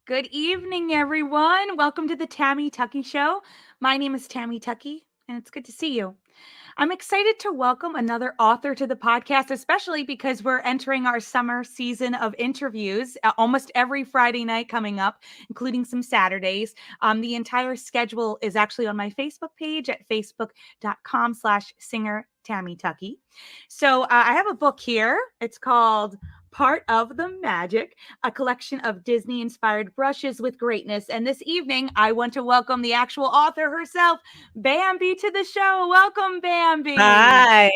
Good evening, everyone. Welcome to the Tammy Tuckey Show. My name is Tammy Tuckey, and it's good to see you. I'm excited to welcome another author to the podcast, especially because we're entering our summer season of interviews almost every Friday night coming up, including some Saturdays. The entire schedule is actually on my Facebook page at facebook.com/singer Tammy Tuckey. So I have a book here. It's called Part of the Magic, a collection of Disney inspired brushes with greatness. And this evening, I want to welcome the actual author herself, Bambi, to the show. Welcome, Bambi. Hi.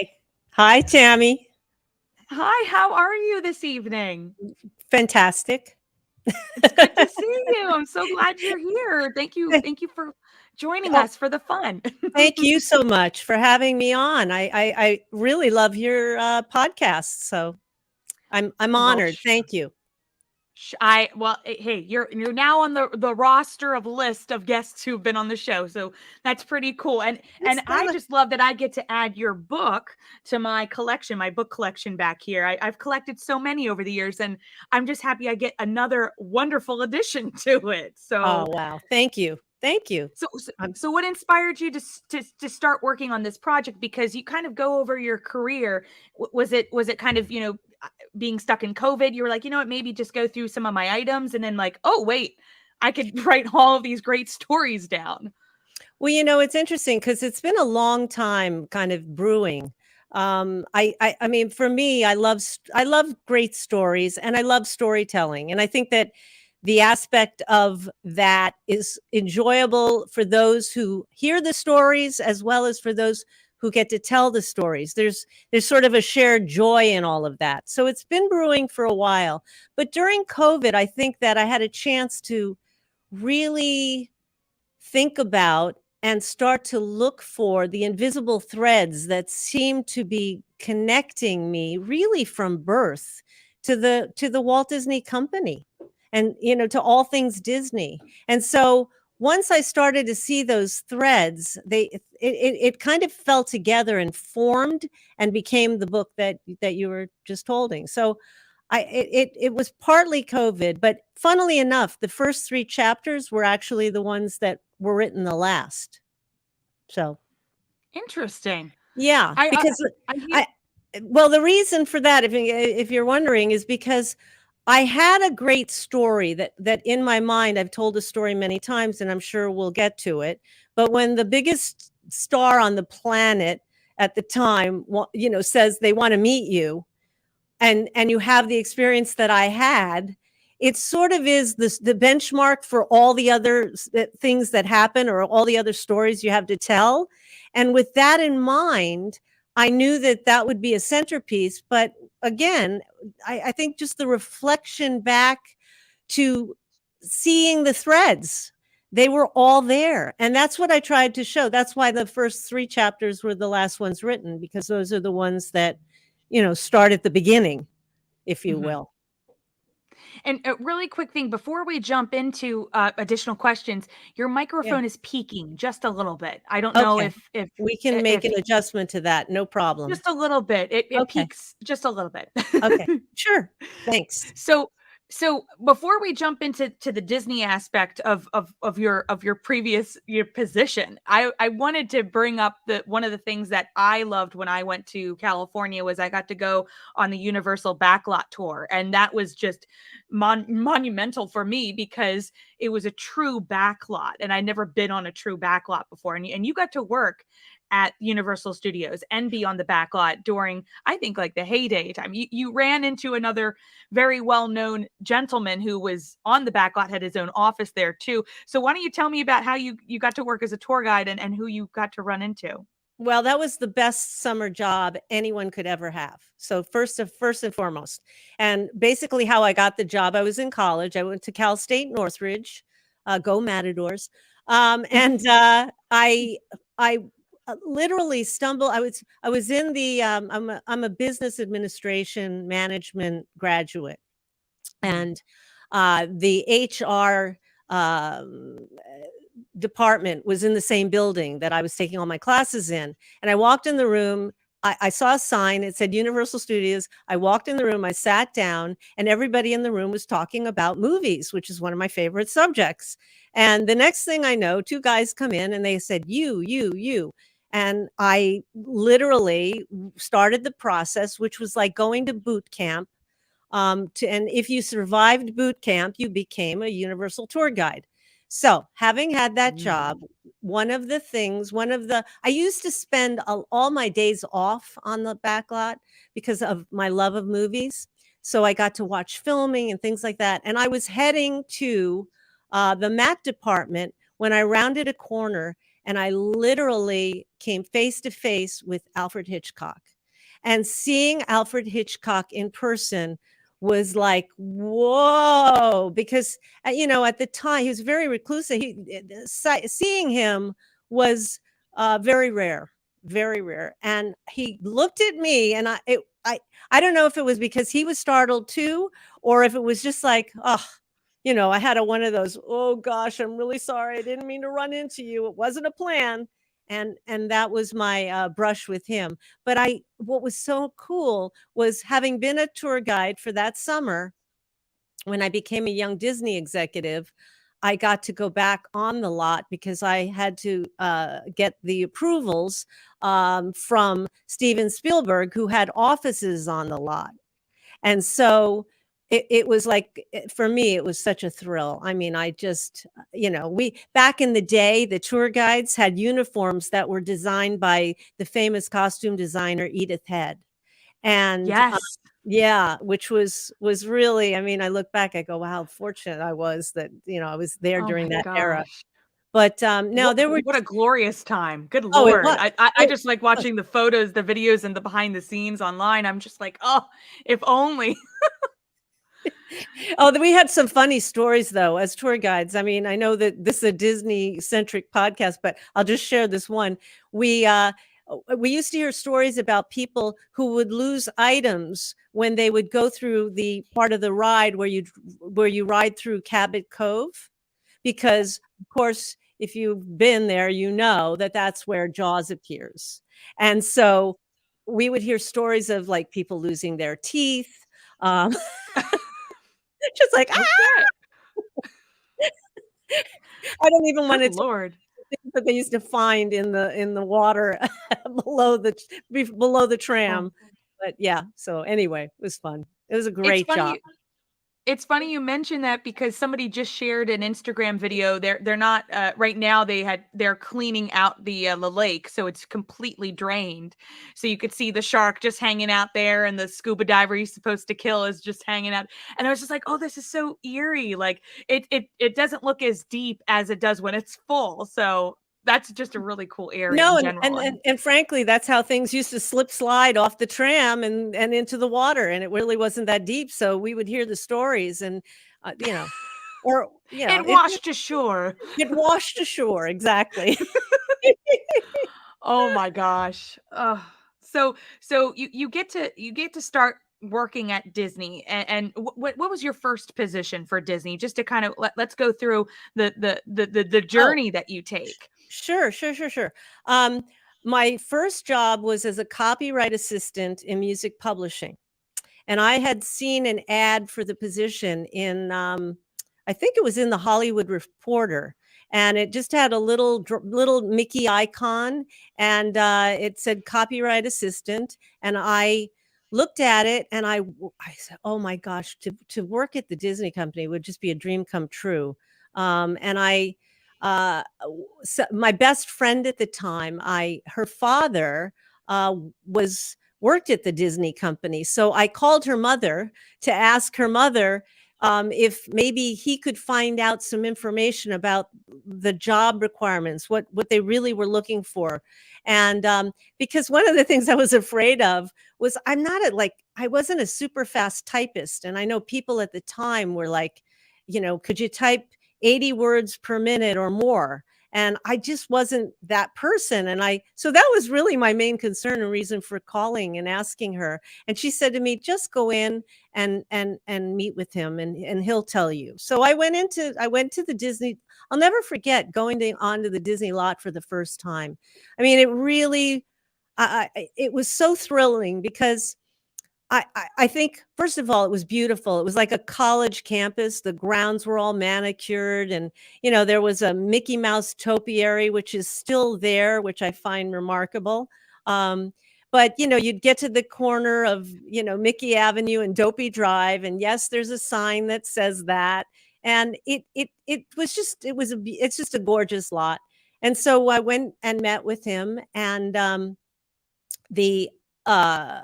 Hi, Tammy. Hi, how are you this evening? Fantastic. It's good to see you. I'm so glad you're here. Thank you. Thank you for joining Oh, us for the fun. thank you so much for having me on. I really love your podcast, so I'm Well, honored. Thank you. Hey, you're now on the roster of list of guests who've been on the show, so that's pretty cool. And It's I not a- just love that I get to add your book to my collection, my book collection back here. I've collected so many over the years, and I'm just happy I get another wonderful addition to it. Oh, wow. Thank you. Thank you. So, so, I'm, so what inspired you to start working on this project? Because you kind of go over your career. Was it kind of being stuck in COVID? You were like, you know what, maybe just go through some of my items, and then like, oh wait, I could write all of these great stories down. well, it's interesting because it's been a long time kind of brewing. I mean, for me, I love great stories and I love storytelling, and I think that the aspect of that is enjoyable for those who hear the stories as well as for those who get to tell the stories. There's sort of a shared joy in all of that. So it's been brewing for a while, but during COVID, I think that I had a chance to really think about and start to look for the invisible threads that seem to be connecting me really from birth to the Walt Disney Company and to all things Disney. And so once I started to see those threads, it kind of fell together and formed and became the book that you were just holding. So it was partly COVID, but funnily enough, the first 3 chapters were actually the ones that were written the last. So, Interesting. yeah, I I, because I hear. I well, the reason for that, if you're wondering, is because I had a great story that in my mind, I've told the story many times, and I'm sure we'll get to it. But when the biggest star on the planet at the time, says they want to meet you, and you have the experience that I had, it sort of is the benchmark for all the other things that happen or all the other stories you have to tell. And with that in mind, I knew that that would be a centerpiece. But again, I think just the reflection back to seeing the threads, they were all there. And that's what I tried to show. That's why the first 3 chapters were the last ones written, because those are the ones that start at the beginning, if you Mhm. will. And a really quick thing before we jump into additional questions, your Yeah. microphone is peaking just a little bit. I don't know Okay. if We can make if an adjustment to that. No problem. just a little bit. It Okay. peaks just a little bit. Okay. Sure. Thanks. So so before we jump into the Disney aspect of your previous your position, I wanted to bring up the one of the things that I loved when I went to California was I got to go on the Universal backlot tour, and that was just monumental for me because it was a true backlot, and I'd never been on a true backlot before, and you got to work at Universal Studios and be on the backlot during, I think, like the heyday time. You ran into another very well-known gentleman who was on the backlot, had his own office there too. So why don't you tell me about how you got to work as a tour guide and who you got to run into? Well, that was the best summer job anyone could ever have. So first and foremost, and basically how I got the job, I was in college. I went to Cal State Northridge, go Matadors, and I literally stumbled. I was in the I'm a business administration management graduate, Mhm. and the HR department was in the same building that I was taking all my classes in. And I walked in the room I saw a sign. It said Universal Studios. I walked in the room. I sat down, and everybody in the room was talking about movies, which is one of my favorite subjects. And the next thing I know, two guys come in and they said, you. And I literally started the process, which was like going to boot camp. And if you survived boot camp, you became a universal tour guide. So having had that job, I used to spend all my days off on the back lot because of my love of movies. So I got to watch filming and things like that. And I was heading to the mat department when I rounded a corner and I literally came face to face with Alfred Hitchcock. And seeing Alfred Hitchcock in person was like, whoa, because at the time he was very reclusive. Seeing him was very rare, very rare. And he looked at me, and I don't know if it was because he was startled too, or if it was just like, oh, I had one of those, oh gosh, I'm really sorry, I didn't mean to run into you. It wasn't a plan. And that was my brush with him. But what was so cool was having been a tour guide for that summer, when I became a young Disney executive, I got to go back on the lot because I had to get the approvals from Steven Spielberg, who had offices on the lot. And so it was like, for me, it was such a thrill. I mean, I just, we back in the day, the tour guides had uniforms that were designed by the famous costume designer Edith Head. And Yes. yeah, which was really, I mean, I look back, I go, wow, how fortunate I was that, I was there Oh during my that era. gosh. But no, there were What a glorious time. Good oh, it Lord. was. I It just like was. watching the photos, the videos, and the behind the scenes online. I'm just like, oh, if only. Oh, we had some funny stories though as tour guides. I mean, I know that this is a Disney centric podcast, but I'll just share this one. We used to hear stories about people who would lose items when they would go through the part of the ride where you ride through Cabot Cove, because of course, if you've been there, you know that that's where Jaws appears. And so we would hear stories of like people losing their teeth. Um, just like, Okay. I don't even want Good to tell Lord. you things that they used to find in the water below the Oh, tram. But yeah, so anyway, it was fun. It was a it's great job. funny It's funny you mentioned that because somebody just shared an Instagram video. They're not right now. They're cleaning out the lake, so it's completely drained. So you could see the shark just hanging out there, and the scuba diver he's supposed to kill is just hanging out. And I was just like, oh, this is so eerie. Like it doesn't look as deep as it does when it's full. So that's just a really cool area No, in and general. and and and frankly, that's how things used to slip slide off the tram and into the water, and it really wasn't that deep, so we would hear the stories and, or, It it washed ashore. it washed ashore, exactly. Oh my gosh. So you get to start working at Disney, and what was your first position for Disney? Just to kind of let's go through the Oh, journey that you take. sure. Um, my first job was as a copyright assistant in music publishing. And I had seen an ad for the position in, I think it was in the Hollywood Reporter, and it just had a little Mickey icon, and it said copyright assistant. And I looked at it, and I said, "Oh my gosh, to work at the Disney company would just be a dream come true." And so my best friend at the time, her father was worked at the Disney company. So I called her mother to ask her mother if maybe he could find out some information about the job requirements, what they really were looking for. And because one of the things I was afraid of was I wasn't a super fast typist. And I know people at the time were like, could you type 80 words per minute or more? And I just wasn't that person. So that was really my main concern and reason for calling and asking her. And she said to me, just go in and meet with him and he'll tell you. So I went to the Disney. I'll never forget onto the Disney lot for the first time. I mean, it really, it was so thrilling because I think, first of all, it was beautiful. It was like a college campus. The grounds were all manicured, and there was a Mickey Mouse topiary, which is still there, which I find remarkable. But you'd get to the corner of Mickey Avenue and Dopey Drive, and yes, there's a sign that says that, and it's just a gorgeous lot. And so I went and met with him, and the uh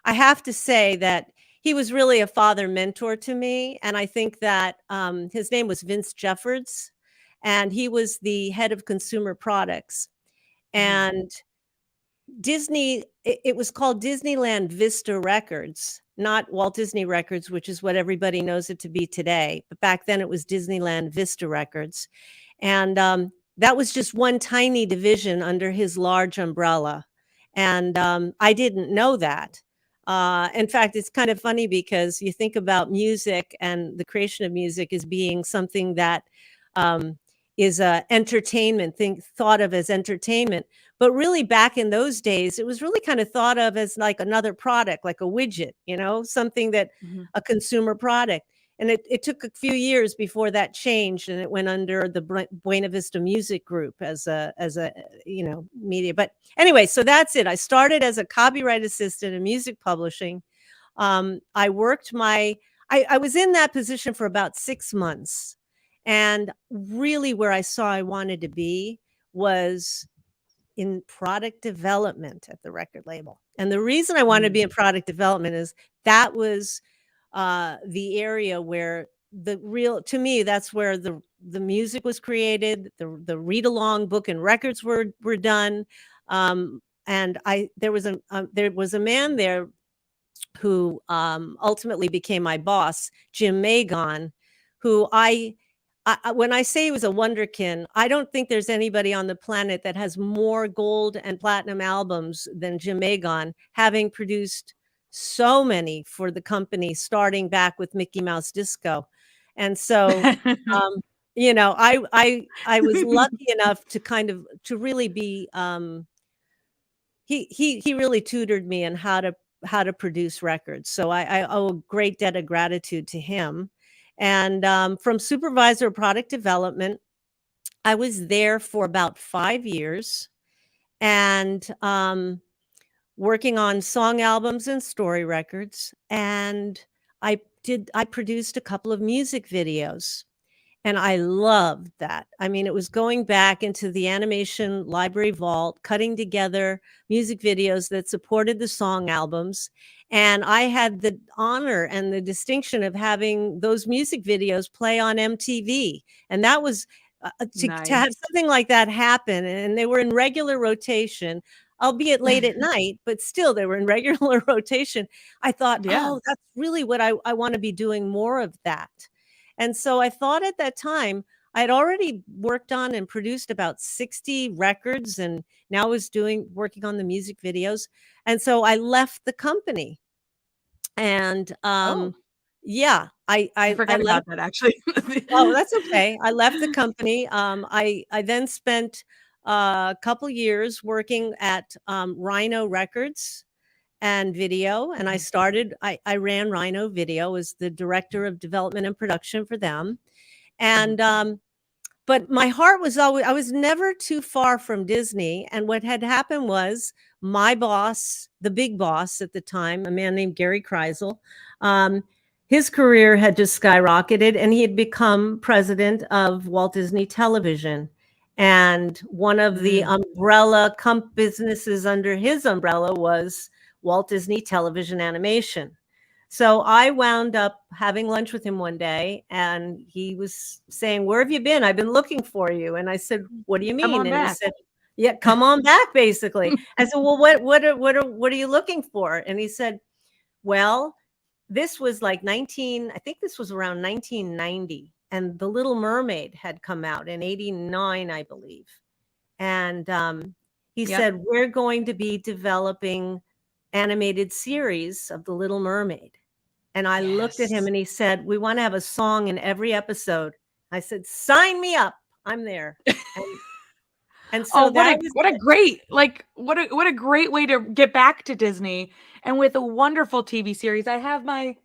I have to say that he was really a father mentor to me, and I think that his name was Vince Jeffords, and he was the head of consumer products. And it was called Disneyland Vista Records, not Walt Disney Records, which is what everybody knows it to be today. But back then, it was Disneyland Vista Records, and that was just one tiny division under his large umbrella. And I didn't know that. In fact, it's kind of funny because you think about music and the creation of music as being something that is entertainment, thought of as entertainment. But really, back in those days, it was really kind of thought of as like another product, like a widget, something that a consumer product. And it took a few years before that changed, and it went under the Buena Vista Music Group as a media. But anyway, so that's it. I started as a copyright assistant in music publishing. I worked I was in that position for about 6 months, and really where I saw I wanted to be was in product development at the record label. And the reason I wanted to be in product development is that was the area where to me, that's where the music was created, the read along book and records were done. And there was a man there who ultimately became my boss, Jim Magon, who when I say he was a wonderkin, I don't think there's anybody on the planet that has more gold and platinum albums than Jim Magon, having produced so many for the company, starting back with Mickey Mouse Disco. And so, I was lucky enough to really be, he really tutored me in how to produce records. So I owe a great debt of gratitude to him. And from supervisor of product development, I was there for about 5 years, and working on song albums and story records. And I produced a couple of music videos, and I loved that. I mean, it was going back into the animation library vault, cutting together music videos that supported the song albums. And I had the honor and the distinction of having those music videos play on MTV. And that was to have something like that happen. And they were in regular rotation, albeit late at night, but still they were in regular rotation. I thought, oh, that's really what I want to be doing more of that. And so I thought at that time, I had already worked on and produced about 60 records, and now was working on the music videos. And so I left the company. And yeah, I forgot about that, actually. Oh, that's okay. I left the company. I then spent a couple years working at Rhino Records and Video, and I ran Rhino Video as the director of development and production for them. And but my heart was always, I was never too far from Disney. And what had happened was, my boss, the big boss at the time, a man named Gary Kreisel, his career had just skyrocketed, and he had become president of Walt Disney Television. And one of the umbrella businesses under his umbrella was Walt Disney Television Animation. So I wound up having lunch with him one day, and he was saying, "Where have you been? I've been looking for you." And I said, "What do you mean?" Come on And back. he said, "Yeah, come on back," basically. I said, "Well, what are you looking for?" And he said, "Well, this was like I think this was around 1990, and The Little Mermaid had come out in 89, I believe." And he said, "We're going to be developing animated series of The Little Mermaid." And I looked at him, and he said, "We want to have a song in every episode." I said, "Sign me up. I'm there." And Oh, so that was what a great what a great way to get back to Disney, and with a wonderful TV series. I have my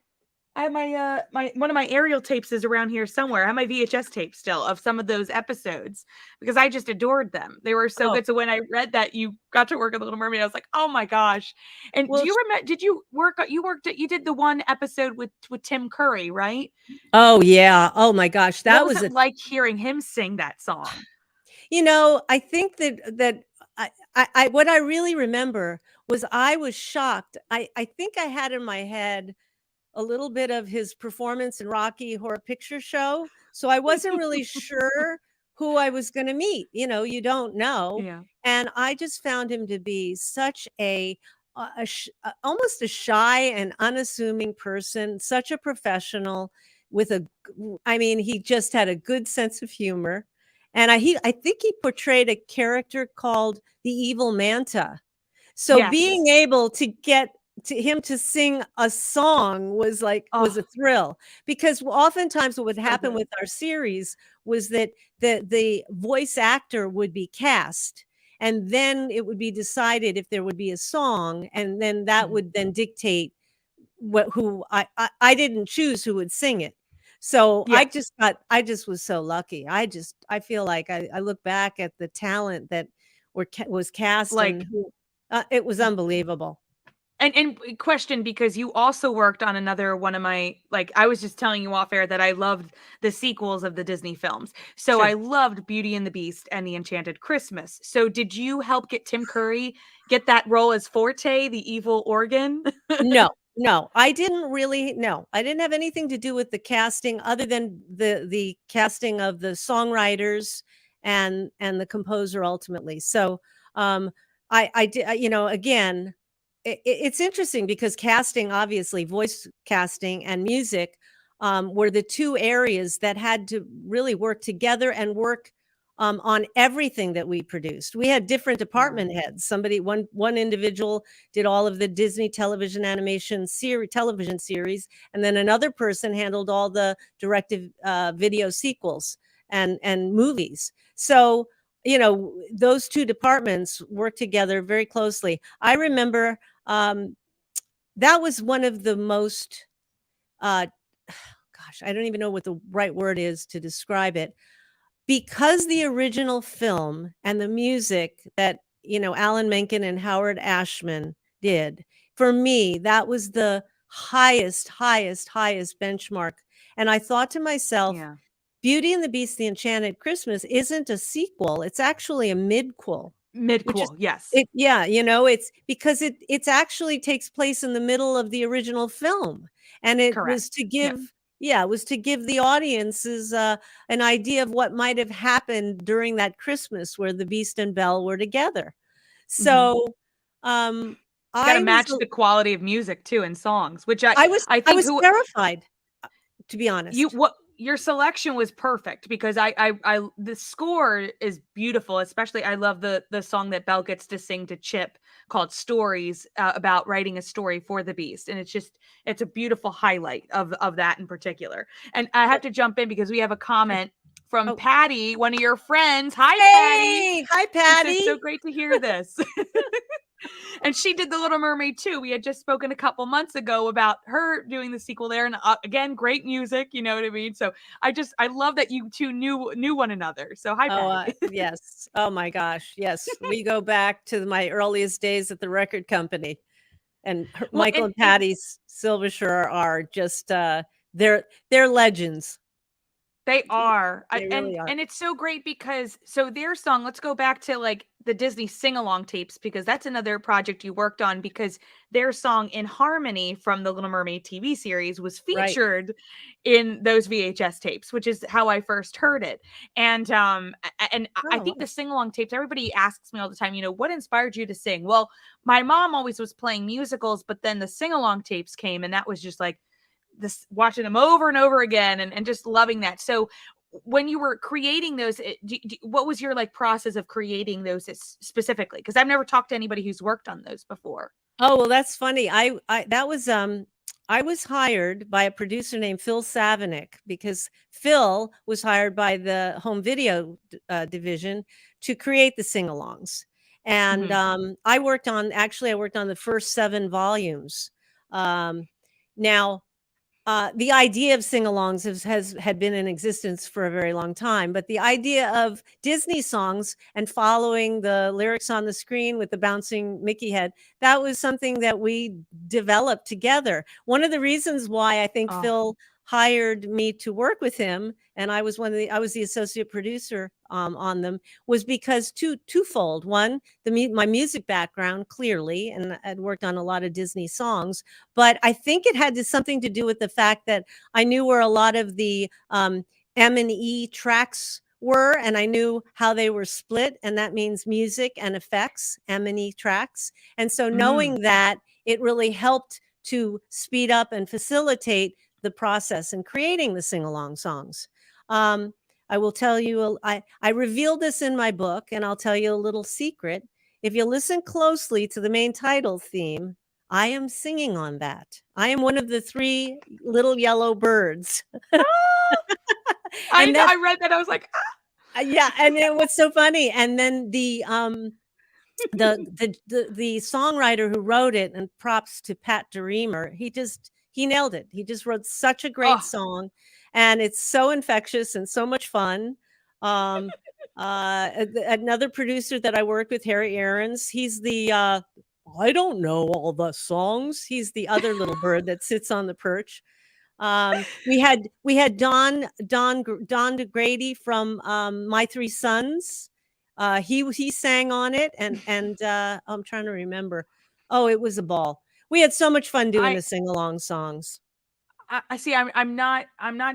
my one of my aerial tapes is around here somewhere. I have my VHS tape still of some of those episodes because I just adored them. They were so oh, good. So when I read that you got to work on the Little Mermaid, I was like, oh my gosh. And do well, you remember? Did you work? You did the one episode with Tim Curry, right? oh yeah. Oh my gosh. What That was was it a like hearing him sing that song? I think that what I really remember was I was shocked. I think I had in my head a little bit of his performance in Rocky Horror Picture Show, so I wasn't really sure who I was gonna meet, you don't know, Yeah. and I just found him to be such almost a shy and unassuming person, such a professional with I mean, he just had a good sense of humor, and I think he portrayed a character called the Evil Manta. So Yes. being able to get to him to sing a song was Oh, a thrill, because oftentimes what would so happen good. with our series was that the voice actor would be cast, and then it would be decided if there would be a song, and then that Mhm. would then dictate what who I didn't choose who would sing it. So Yes. I just was so lucky. I feel like I look back at the talent that was cast, and Like who it was unbelievable. and question, because you also worked on another one of my, like, I was just telling you off air that I loved the sequels of the Disney films. So I Sure. loved Beauty and the Beast and The Enchanted Christmas. So did you help get Tim Curry get that role as Forte, the evil organ? No, no, I didn't really no, I didn't have anything to do with the casting other than the casting of the songwriters and the composer ultimately. So, I did, again, it's interesting because casting, obviously, voice casting and music, were the 2 areas that had to really work together and work, on everything that we produced. We had different Yeah. department heads. One individual did all of the Disney television animation television series, and then another person handled all the directed video sequels and movies. So, those 2 departments work together very closely. I remember that was one of the most uh, gosh, I don't even know what the right word is to describe it, because the original film and the music that, Alan Menken and Howard Ashman did, for me, that was the highest benchmark, and I thought to myself, Yeah. Beauty and the Beast: The Enchanted Christmas isn't a sequel, it's actually a midquel, which is Mid-cool. Yes. it yeah, it's because it's actually takes place in the middle of the original film, and it was Correct. to Yep. give yeah, it was to give the audiences, an idea of what might have happened during that Christmas where the Beast and Belle were together. Mhm. So, um, Got to I was match the quality of music too in songs, which I I think was who terrified, to be you honest. what your selection was perfect, because I the score is beautiful. Especially I love the song that Belle gets to sing to Chip called Stories, about writing a story for the Beast, and it's a beautiful highlight of that in particular. And I have to jump in because we have a Sure. comment from Oh, Patty, one of your friends. Hi, Patty. hey! Hi, She says, so Patty. great to hear this. And she did The Little Mermaid too. We had just spoken a couple months ago about her doing the sequel there, and again, great music. You know what I mean? So I love that you two knew one another. So hi, Oh, Patty. yes. Oh my gosh, yes. We go back to my earliest days at the record company, and Well, Michael and and Patty's Silvershire are just, they're legends. they Y are. They really are. And it's so great because so their song, let's go back to like the Disney sing-along tapes, because that's another project you worked on, because their song In Harmony from the Little Mermaid TV series was Right. featured in those VHS tapes, which is how I first heard it. And I Oh, think the wow. sing-along tapes, everybody asks me all the time, what inspired you to sing? Well, my mom always was playing musicals, but then the sing-along tapes came, and that was just like this, watching them over and over again, and just loving that. So when you were creating those, what was your like process of creating those specifically? Because I've never talked to anybody who's worked on those before. Oh, well, that's funny. I that was, I was hired by a producer named Phil Savinick because Phil was hired by the home video division to create the sing-alongs. And Mhm. I worked on the first 7 volumes. Um, now, the idea of sing-alongs had been in existence for a very long time, but the idea of Disney songs and following the lyrics on the screen with the bouncing Mickey head, that was something that we developed together. One of the reasons why I think Oh, Phil hired me to work with him, and I was the associate producer on them, was because twofold. One, my music background clearly, and I'd worked on a lot of Disney songs, but I think it had something to do with the fact that I knew where a lot of the M&E tracks were, and I knew how they were split, and that means music and effects, M&E tracks. And so mm. knowing that, it really helped to speed up and facilitate the process in creating the sing-along songs. Um, I will tell you, I revealed this in my book, and I'll tell you a little secret. If you listen closely to the main title theme, I am singing on that. I am one of the 3 little yellow birds. Ah! I And know, that's I read that, I was like, "Ah!" yeah, and it was so funny. And then the songwriter who wrote it, and props to Pat Deremer, he nailed it. He just wrote such a great Oh, song, and it's so infectious and so much fun. Um, Another producer that I work with, Harry Aarons, he's the I don't know all the songs. He's the other little bird that sits on the perch. We had Don DeGrady from My Three Sons. He sang on it, and I'm trying to remember. Oh, it was a ball. We had so much fun doing I the sing along songs. I see, I'm not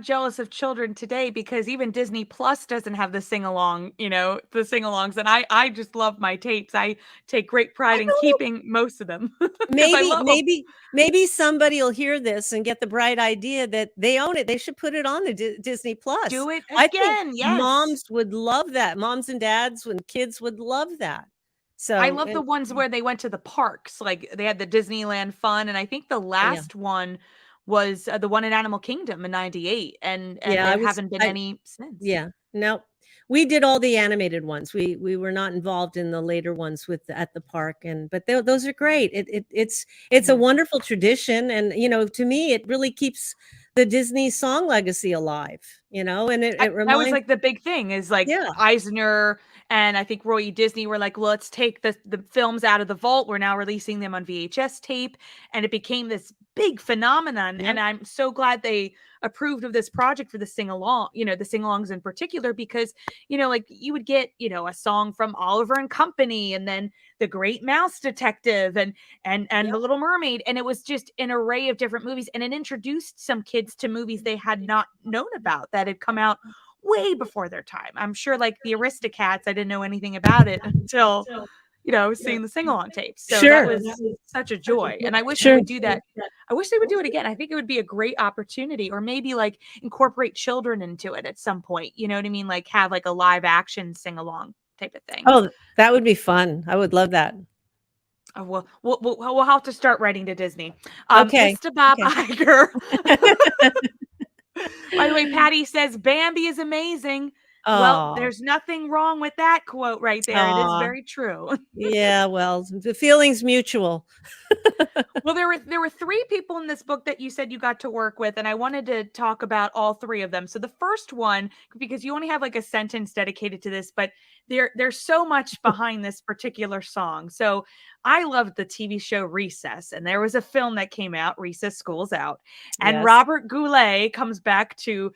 jealous of children today because even Disney Plus doesn't have the sing-along, the sing-alongs, and I just love my tapes. I take great I pride in know. keeping most of them because I Maybe, love them. maybe, maybe somebody will hear this and get the bright idea that they own it. They should put it on the Disney Plus. Do it I think again, yes. moms would love that. Moms and dads and kids would love that. I So, love the ones where they went to the parks, like, they had the Disneyland Fun, and I think the yeah, last one was, the one in Animal Kingdom in '98, and yeah, there haven't been any since. yeah, no, we did all the animated ones. We were not involved in the later ones at the park, but those are great. It's a Mhm. wonderful tradition, and to me, it really keeps the Disney song legacy alive. And it That was, reminds, like, the big thing is, like, yeah, Eisner and I think Roy E. Disney were like, "Well, let's take the films out of the vault, we're now releasing them on VHS tape," and it became this big phenomenon, yeah, and I'm so glad they approved of this project for the sing-along the sing-alongs in particular because, like, you would get, a song from Oliver& and Company, and then The Great Mouse Detective, and yep, The Little Mermaid, and it was just an array of different movies, and it introduced some kids to movies they had not known about that had come out way before their time. I'm sure, like, the Aristocats, I didn't know anything about it until, seeing the sing-along tapes, so that sure, was such a joy, and I wish they sure. would do that. I wish they would do it again. I think it would be a great opportunity, or maybe, like, incorporate children into it at some point, you know what I mean? Like, have, like, a live action sing-along type of thing. Oh, that would be fun. I would love that. Oh, well, we'll have to start writing to Disney. Okay, Mr. Bob okay. Iger. By the way, Patty says Bambi is amazing. Well, Oh, there's nothing wrong with that quote right there. It is aw, very true. yeah. Well, the feeling's mutual. Well, there were 3 people in this book that you said you got to work with, and I wanted to talk about all 3 of them. So the first one, because you only have like a sentence dedicated to this, but there's so much behind this particular song. So I loved the TV show Recess, and there was a film that came out, Recess School's Out, and Yes. Robert Goulet comes back to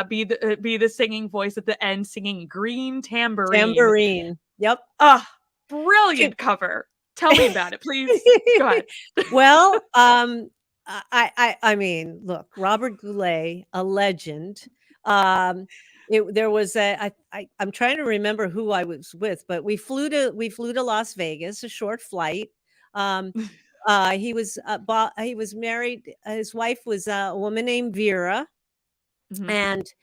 be the singing voice at the end, singing Green Tambourine. Tambourine. Yep. Ah, Can brilliant cover. Tell me about it, please. Go ahead. Well, I mean, look, Robert Goulet, a legend. Um, there was I'm trying to remember who I was with, but we flew to Las Vegas, a short flight. Um, he was married. His wife was a woman named Vera, Mhm. and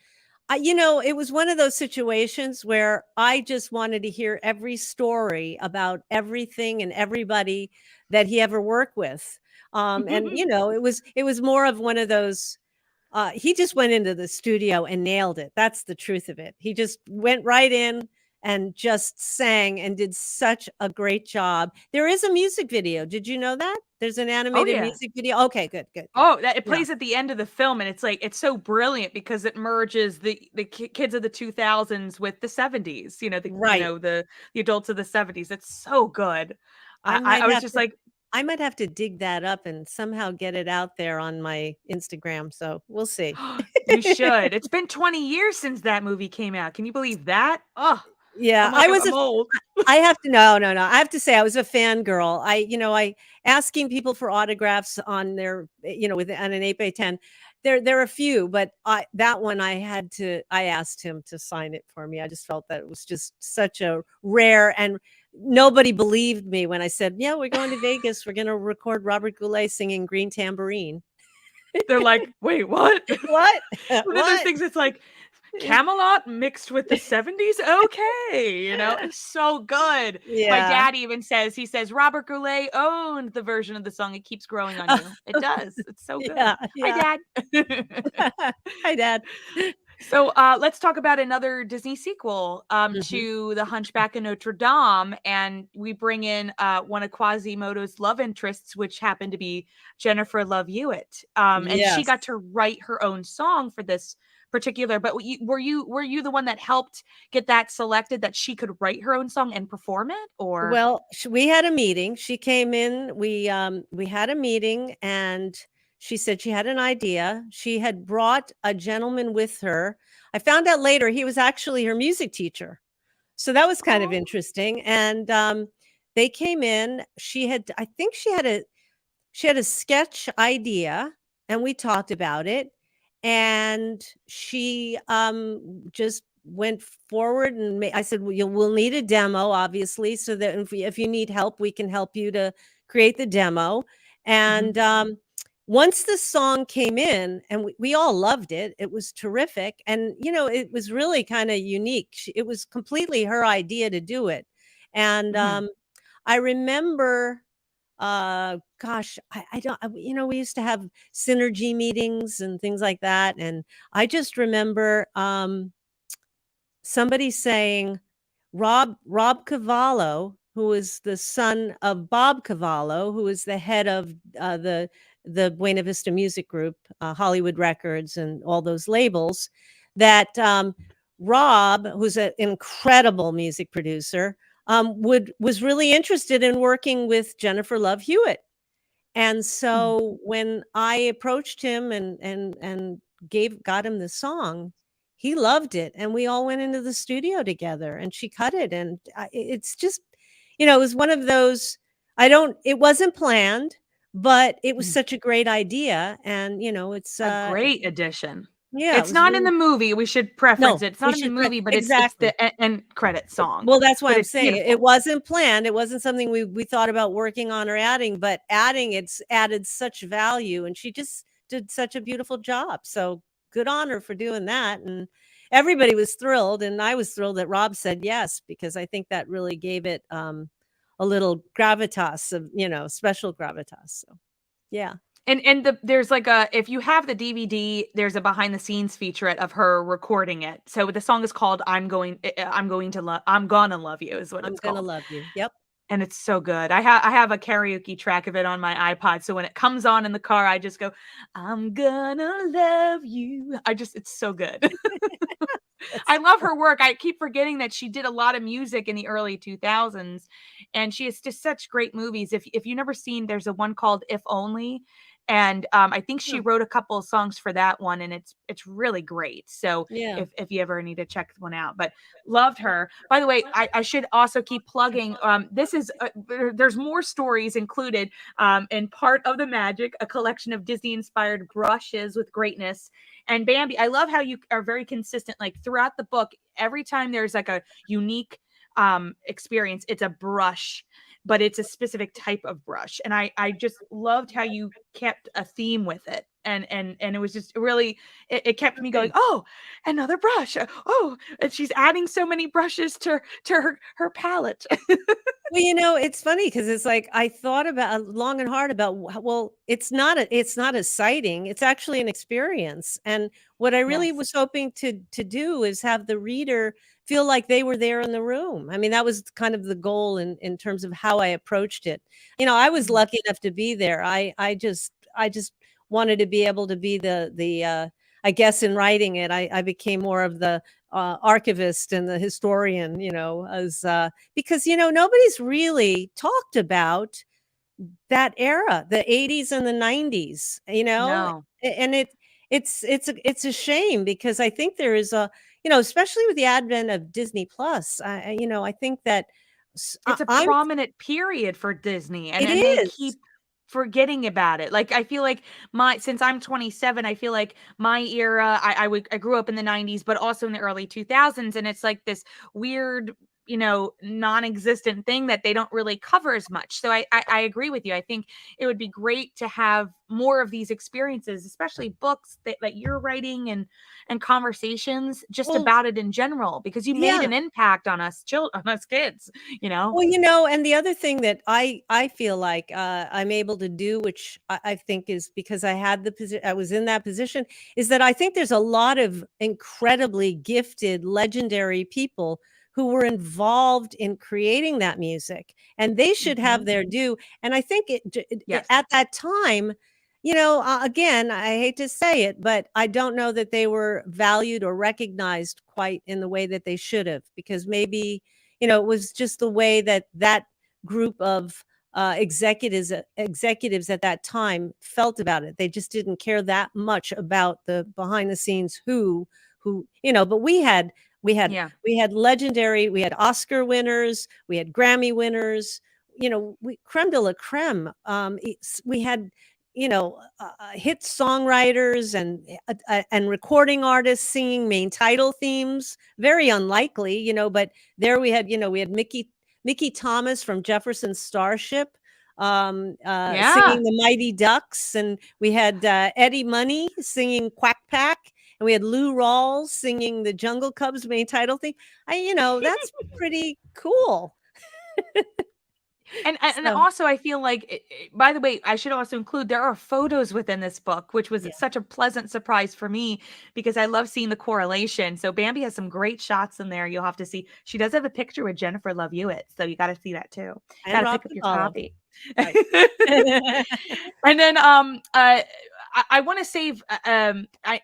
It was one of those situations where I just wanted to hear every story about everything and everybody that he ever worked with. And it was more of one of those. He just went into the studio and nailed it. That's the truth of it. He just went right in and just sang and did such a great job. There is a music video. Did you know that? There's an Oh animated yeah. music video. Okay, good, good, good. Oh, that it Yeah, plays at the end of the film, and it's like it's so brilliant because it merges the kids of the 2000s with the 70s. right. The adults of the 70s. It's so good. I I might was have just to like, I might have to dig that up and somehow get it out there on my Instagram, so we'll see. you should. It's been 20 years since that movie came out. Can you believe that? Oh, Yeah, I'm like I was I'm old. I have to no, no, no. I have to say I was a fangirl. I asking people for autographs on their, with on an 8 by 10. There are a few, but that one I asked him to sign it for me. I just felt that it was just such a rare, and nobody believed me when I said, "Yeah, we're going to Vegas. We're going to record Robert Goulet singing Green Tambourine." They're like, wait, what? What? One of those What? things. It's like Camelot mixed with the 70s. Okay, it's so good. My Yeah. dad even says, he says Robert Goulet owned the version of the song It Keeps Growing on You. It does. It's so good. Yeah, Hi, yeah. Dad. Hi, Dad. So let's talk about another Disney sequel Mhm. to The Hunchback of Notre Dame. And we bring in one of Quasimodo's love interests, which happened to be Jennifer Love Hewitt. And she got Yes. to write her own song for this particular. But were you the one that helped get that selected, that she could write her own song and perform it? Or Well, we had a meeting. She came in, we had a meeting, and she said she had an idea. She had brought a gentleman with her. I found out later he was actually her music teacher. So that was kind of oh, interesting, and, they came in. I think she had a sketch idea, and we talked about it, and she, just went forward, and I said, "Well, we'll need a demo, obviously, so that if you need help, we can help you to create the demo." mhm. And, once the song came in, and we all loved it, it was terrific, and, it was really kinda unique. It was completely her idea to do it, and, Mhm. I remember gosh, I don't we used to have synergy meetings and things like that, and I just remember, somebody saying Rob Cavallo, who is the son of Bob Cavallo, who is the head of, the Buena Vista Music Group, Hollywood Records, and all those labels, that, Rob, who's an incredible music producer, would was really interested in working with Jennifer Love Hewitt. And Mhm. so when I approached him and got him the song, he loved it, and we all went into the studio together, and she cut it, and it's just, it was one of those. I don't. It wasn't planned, but it was Mhm. such a great idea, and it's A great addition. yeah, it It's was not in really the movie, we should preference no, it. It's we not in the should movie, but it's exactly. the end credit song, Well, that's why but I'm it's saying it beautiful. wasn't planned. It wasn't something we thought about working on or adding, but it's added such value, and she just did such a beautiful job. So good on her for doing that. And everybody was thrilled, and I was thrilled that Rob said yes, because I think that really gave it a little gravitas of, special gravitas. So yeah. And there's like if you have the DVD, there's a behind the scenes featurette of her recording it. So the song is called I'm Gonna Love You is what I'm it's gonna called. love you. Yep. And it's so good. I have a karaoke track of it on my iPod. So when it comes on in the car, I just go, I'm gonna love you. It's so good. That's I love her work. I keep forgetting that she did a lot of music in the early 2000s, and she has just such great movies. If you never seen, there's a one called If Only, and I think she huh, wrote a couple of songs for that one, and it's really great. So yeah. if you ever need to check one out, but loved her. By the way, I should also keep plugging. This is there's more stories included in part of the magic, a collection of Disney inspired brushes with greatness. And Bambi, I love how you are very consistent. Like throughout the book, every time there's like a unique experience, it's a brush, but it's a specific type of brush. And I just loved how you kept a theme with it. and it was just really, it kept me going, oh, another brush, oh, and she's adding so many brushes to her palette. Well, it's funny because it's like I thought about long and hard about well, it's not a sighting, it's actually an experience. And what I really Yes. was hoping to do is have the reader feel like they were there in the room. I mean, that was kind of the goal in terms of how I approached it. I was Mhm. lucky enough to be there. I just wanted to be able to be the I guess in writing it, I became more of the archivist and the historian, as because nobody's really talked about that era, the 80s and the 90s, No. and it's a shame because I think there is especially with the advent of Disney Plus, I think that It's a I'm prominent period for Disney, it and they is. keep forgetting about it. Like, I feel like my since I'm 27, I feel like my era, I grew up in the 90s, but also in the early 2000s, and it's like this weird, non-existent thing that they don't really cover as much. So I agree with you. I think it would be great to have more of these experiences, especially books that you're writing, and conversations just Well, about it in general, because you made yeah. an impact on us on us kids, you know? Well, and the other thing that I feel like I'm able to do, which I think is because I was in that position, is that I think there's a lot of incredibly gifted, legendary people who were involved in creating that music, and they should have Mhm. their due. And I think Yes. at that time, again, I hate to say it, but I don't know that they were valued or recognized quite in the way that they should have, because maybe it was just the way that that group of executives at that time felt about it. They just didn't care that much about the behind the scenes but we had Yeah. we had legendary, we had Oscar winners, we had Grammy winners, we creme de la creme. We had hit songwriters and recording artists singing main title themes. Very unlikely, but there we had Mickey Thomas from Jefferson Starship, Yeah. singing the Mighty Ducks, and we had Eddie Money singing Quack Pack, and we had Lou Rawls singing the Jungle Cubs main title theme. That's pretty cool. And So also, I feel like, by the way, I should also include, there are photos within this book, which was yeah, such a pleasant surprise for me, because I love seeing the correlation. So Bambi has some great shots in there. You'll have to see. She does have a picture with Jennifer Love Hewitt, so you got to see that too. Got and to Rob pick up your Cavallo, copy. right. And then I want to save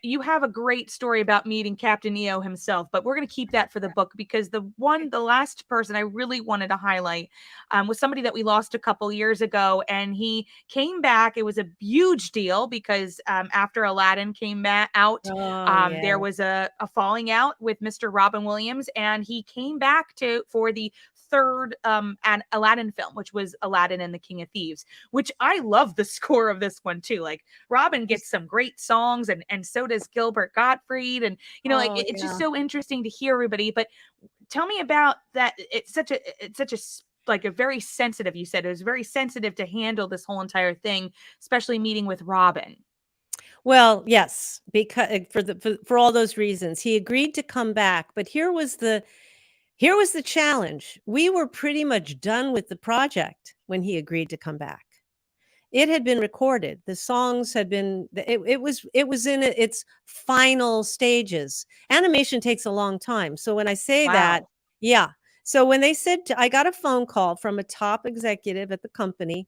you have a great story about meeting Captain EO himself, but we're going to keep that for the book, because the last person I really wanted to highlight was somebody that we lost a couple years ago, and he came back. It was a huge deal because after Aladdin came out, Oh, yeah. there was a falling out with Mr. Robin Williams, and he came back for the third an Aladdin film, which was Aladdin and the King of Thieves, which I love the score of this one too. Like, Robin gets some great songs, and so does Gilbert Gottfried, and like, Oh, it's just yeah. so interesting to hear everybody. But tell me about that. Like a very sensitive, you said it was very sensitive to handle this whole entire thing, especially meeting with Robin. Well, yes, because for all those reasons, he agreed to come back, but here was the challenge. We were pretty much done with the project when he agreed to come back. It had been recorded. The songs had been it was in its final stages. Animation takes a long time. So when I say that, Wow. yeah. So when they said I got a phone call from a top executive at the company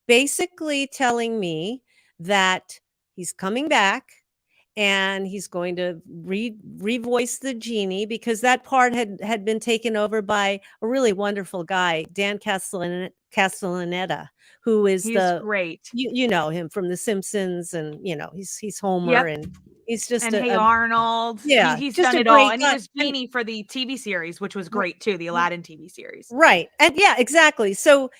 basically telling me that he's coming back and he's going to revoice the genie, because that part had been taken over by a really wonderful guy, Dan Castellaneta, who is He's the great. you know him from The Simpsons, and he's Homer, Yep. and he's just And Hey a Arnold, yeah, he's just done a it all, great and he guy. was And Genie for the TV series, which was r- great too, the r- Aladdin TV series. right, and yeah, exactly. So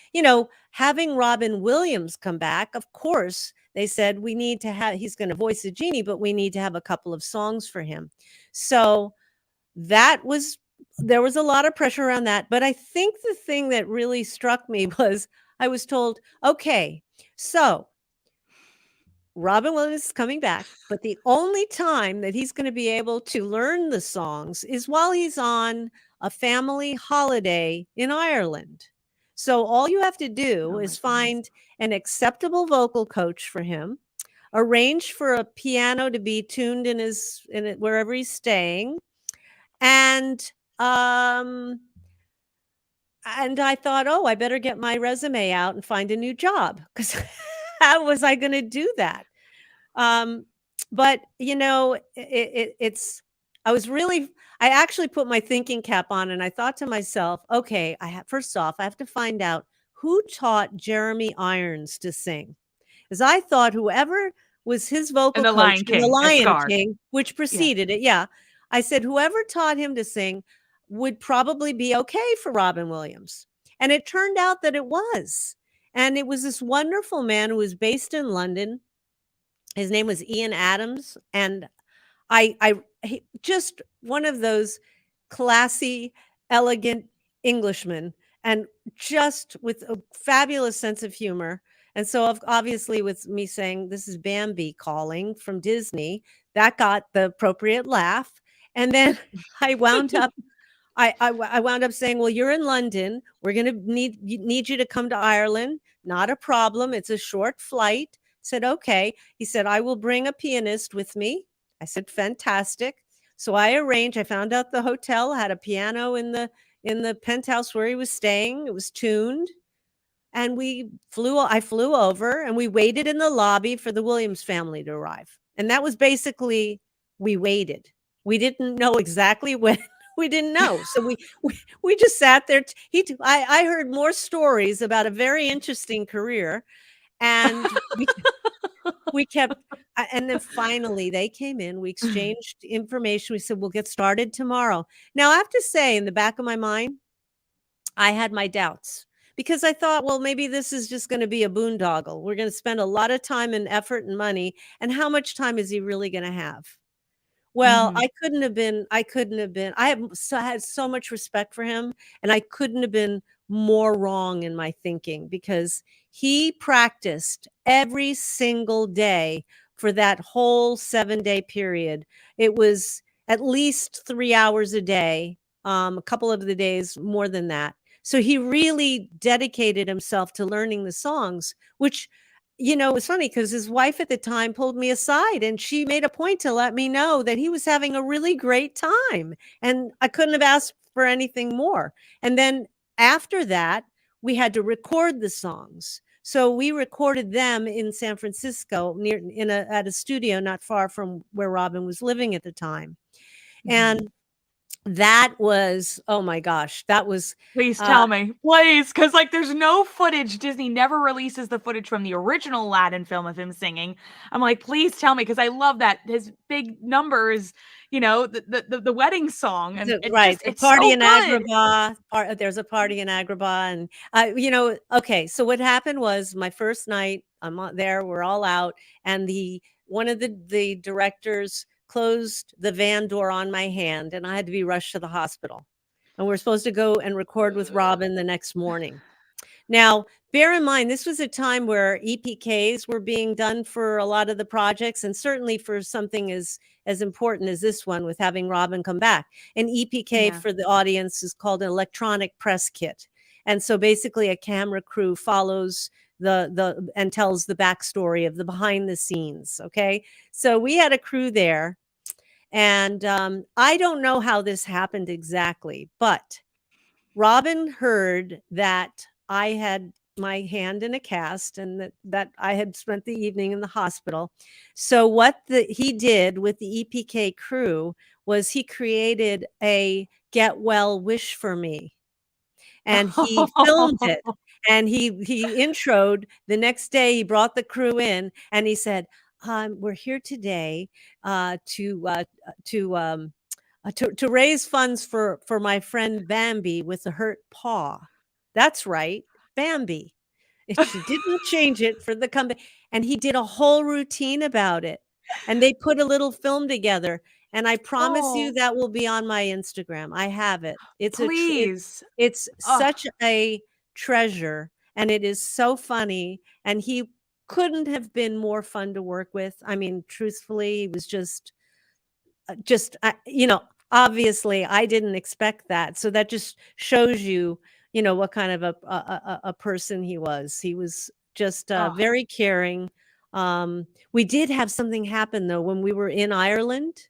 having Robin Williams come back, of course, they said we need to have. He's going to voice the genie, but we need to have a couple of songs for him. So that was there was a lot of pressure around that, but I think the thing that really struck me was I was told, "Okay, so Robin Williams is coming back, but the only time that he's gonna be able to learn the songs is while he's on a family holiday in Ireland. So all you have to do Oh my is goodness. find an acceptable vocal coach for him, arrange for a piano to be tuned in it wherever he's staying, and, um and I thought, "Oh, I better get my resume out and find a new job because how was I gonna do that?" Um, but, it's I was really I actually put my thinking cap on and I thought to myself, "Okay, first off, I have to find out who taught Jeremy Irons to sing." 'Cause I thought whoever was his And vocal The coach Lion in The King as Lion Scar. King, which Yeah. preceded it, yeah. I said, "Whoever taught him to sing would probably be okay for Robin Williams." And it turned out that it was. And it was this wonderful man who was based in London. His name was Ian Adams, and I he just one of those classy, elegant Englishmen, and just with a fabulous sense of humor. And so, obviously, with me saying, "This is Bambi calling from Disney," that got the appropriate laugh. And then I wound up I wound up saying, "Well, you're in London. We're gonna need you to come to Ireland. Not a problem. It's a short flight." Said, "Okay." He said, "I will bring a pianist with me." I said, "Fantastic." So I found out the hotel had a piano in the penthouse where he was staying. It was tuned. And I flew over and we waited in the lobby for the Williams family to arrive. And that was basically we waited. We didn't know exactly when. We didn't know. So we just sat there. I heard more stories about a very interesting career, and we kept and then finally they came in, we exchanged information. We said, "We'll get started tomorrow." Now, I have to say, in the back of my mind, I had my doubts because I thought, well, maybe this is just going to be a boondoggle. We're going to spend a lot of time and effort and money. And how much time is he really going to have? Well, Mhm. I couldn't have been I had so much respect for him, and I couldn't have been more wrong in my thinking because he practiced every single day for that whole 7-day period. It was at least 3 hours a day, a couple of the days more than that. So he really dedicated himself to learning the songs, which it was funny because his wife at the time pulled me aside and she made a point to let me know that he was having a really great time. And I couldn't have asked for anything more. And then after that, we had to record the songs. So we recorded them in San Francisco at a studio not far from where Robin was living at the time. Mhm. And that was, oh my gosh, that was Please uh tell me. Please, because like, there's no footage. Disney never releases the footage from the original Aladdin film of him singing. I'm like, "Please tell me," because I love that his big numbers, the wedding song, and it Right, just the it's party so in good. Agrabah, there's a party in Agrabah, and, okay, so what happened was my first night, I'm there, we're all out, and one of the directors closed the van door on my hand, and I had to be rushed to the hospital, and we're supposed to go and record with Robin the next morning. Now, bear in mind, this was a time where EPKs were being done for a lot of the projects, and certainly for something as important as this one with having Robin come back. An EPK Yeah. for the audience is called an electronic press kit. And so basically a camera crew follows the and tells the backstory of the behind the scenes. Okay. So we had a crew there. And I don't know how this happened exactly, but Robin heard that I had my hand in a cast and that I had spent the evening in the hospital. So what he did with the EPK crew was he created a get well wish for me, and he filmed it, and he introed the next day. He brought the crew in and he said, "We're here today uh, to uh, to um, to raise funds for my friend Bambi with a hurt paw." That's right, Bambi. She didn't change it for the company, and he did a whole routine about it, and they put a little film together, and I promise you Oh, that will be on my Instagram. I have it. please. It's Oh, such a treasure, and it is so funny, and couldn't have been more fun to work with. I mean, truthfully, he was obviously I didn't expect that. So that just shows you, what kind of a person he was. He was just Oh, very caring. We did have something happen though when we were in Ireland.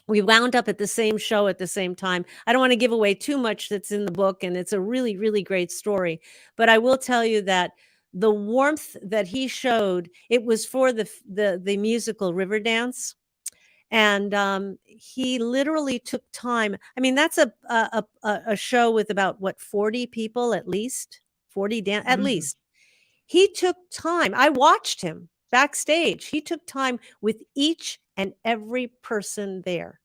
We wound up at the same show at the same time. I don't want to give away too much that's in the book, and it's a really, really great story. But I will tell you that the warmth that he showed, it was for the musical Riverdance. And he literally took time. I mean, that's a show with about what, 40 people at least, 40 at mhm. least. He took time. I watched him backstage. He took time with each and every person there.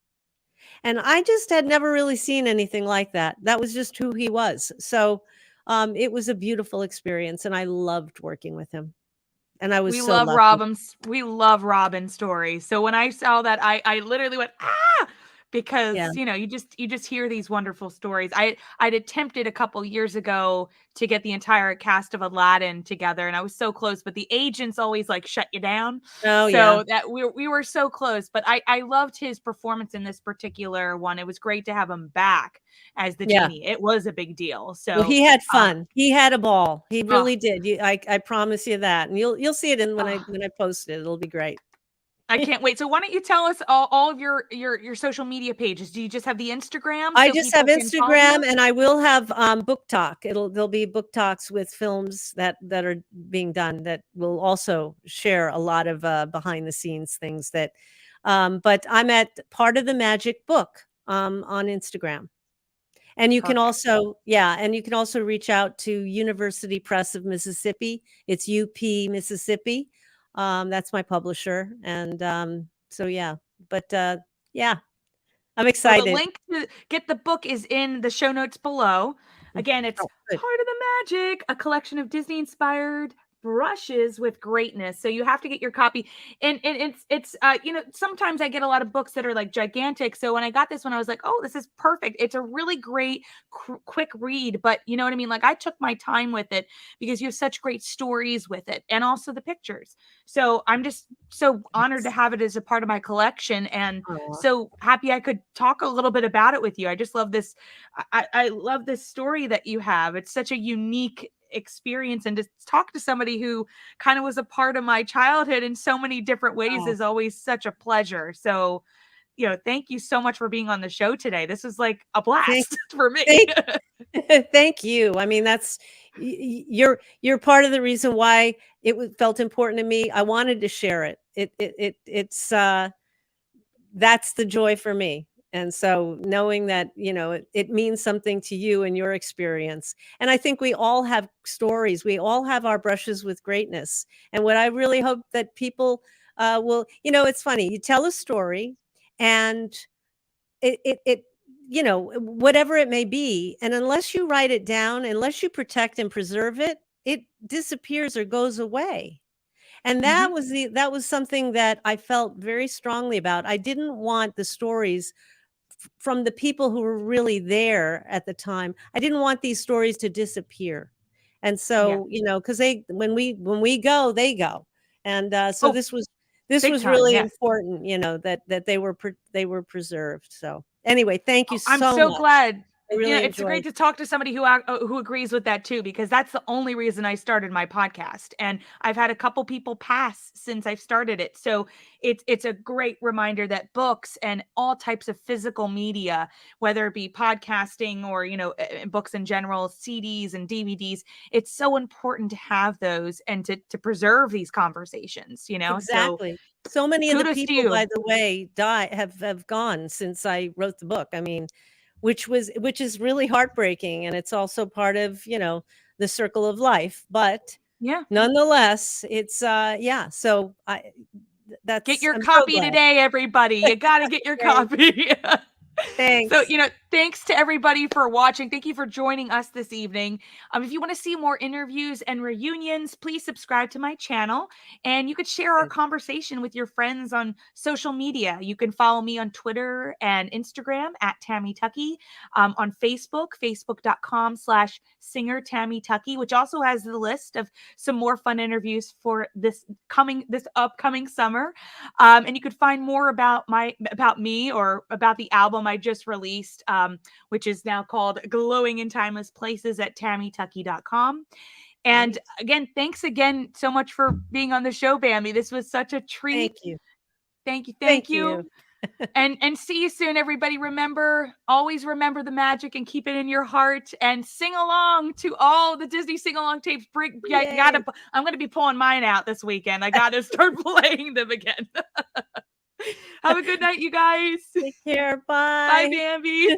And I just had never really seen anything like that. That was just who he was. So it was a beautiful experience, and I loved working with him. And I was We so love lucky. We love Robin's story. So when I saw that, I literally went, "Ah!" Yeah. Because, you just hear these wonderful stories. I'd attempted a couple years ago to get the entire cast of Aladdin together, and I was so close, but the agents always like shut you down. Oh, yeah. So that we were so close, but I loved his performance in this particular one. It was great to have him back as the Yeah. genie. It was a big deal. Well, So, he had um, fun. He had a ball. He oh, really did. I promise you that, and you'll see it in oh. when I post it. It'll be great. I can't wait. So why don't you tell us all of your social media pages? Do you just have the Instagram I so just have people can follow Instagram, you? and I will have book talk. There'll be book talks with films that are being done that will also share a lot of behind the scenes things that. But I'm at Part of the Magic Book on Instagram. And you can Perfect. also, yeah, and you can also reach out to University Press of Mississippi. It's UP Mississippi. That's my publisher. And so, yeah, but yeah, I'm Well, the excited. link to get the book is in the show notes below. Again, it's Oh, good. Part of the Magic, a collection of Disney inspired brushes with greatness. So you have to get your copy. And it's sometimes I get a lot of books that are like gigantic. So when I got this one, I was like, oh, this is perfect. It's a really great quick read, but you know what I mean? Like I took my time with it because you have such great stories with it and also the pictures. So I'm just so honored to have it as a part of my collection and Aw, so happy I could talk a little bit about it with you. I just love this. I love this story that you have. It's such a unique experience, and to talk to somebody who kind of was a part of my childhood in so many different ways aw. is always such a pleasure. So, thank you so much for being on the show today. This was like a Thank, blast for me. thank, thank you. I mean, you're part of the reason why felt important to me. I wanted to share it. It's that's the joy for me. And so knowing that, it means something to you and your experience. And I think we all have stories. We all have our brushes with greatness. And what I really hope that people will, it's funny, you tell a story and it whatever it may be, and unless you write it down, unless you protect and preserve it, it disappears or goes away. And Mhm. that was something that I felt very strongly about. I didn't want the stories from the people who were really there at the time. I didn't want these stories to disappear. And Yeah. so, because they when we go, they go. And so Oh, this big was time. really Yes. important, that they were preserved. So anyway, thank you I'm so so much. glad. I really It's great enjoyed. to talk to somebody who agrees with that too, because that's the only reason I started my podcast. And I've had a couple people pass since I've started it. So it's a great reminder that books and all types of physical media, whether it be podcasting or books in general, CDs and DVDs, it's so important to have those and to preserve these conversations. So Exactly. So many of the kudos to people, by you. the way, have gone since I wrote the book. I mean, which is really heartbreaking, and it's also part of, the circle of life. But Yeah. nonetheless, it's yeah. So Get that's your I'm so copy glad. today, everybody. You got to get your Great. copy. So, Thanks. Thanks to everybody for watching. Thank you for joining us this evening. If you want to see more interviews and reunions, please subscribe to my channel, and you could share our conversation with your friends on social media. You can follow me on Twitter and Instagram at Tammy Tuckey, on Facebook, facebook.com/singer Tammy Tuckey, which also has the list of some more fun interviews for this upcoming summer. And you could find more about me or about the album I just released, which is now called Glowing in Timeless Places, at tammytuckey.com. And again, thanks again so much for being on the show, Bambi. This was such a treat. Thank you. Thank you. And see you soon, everybody. Always remember the magic and keep it in your heart, and sing along to all the Disney sing-along tapes. I'm going to be pulling mine out this weekend. I got to start playing them again. Have a good night, you guys. Take care. Bye. Bye, Bambi.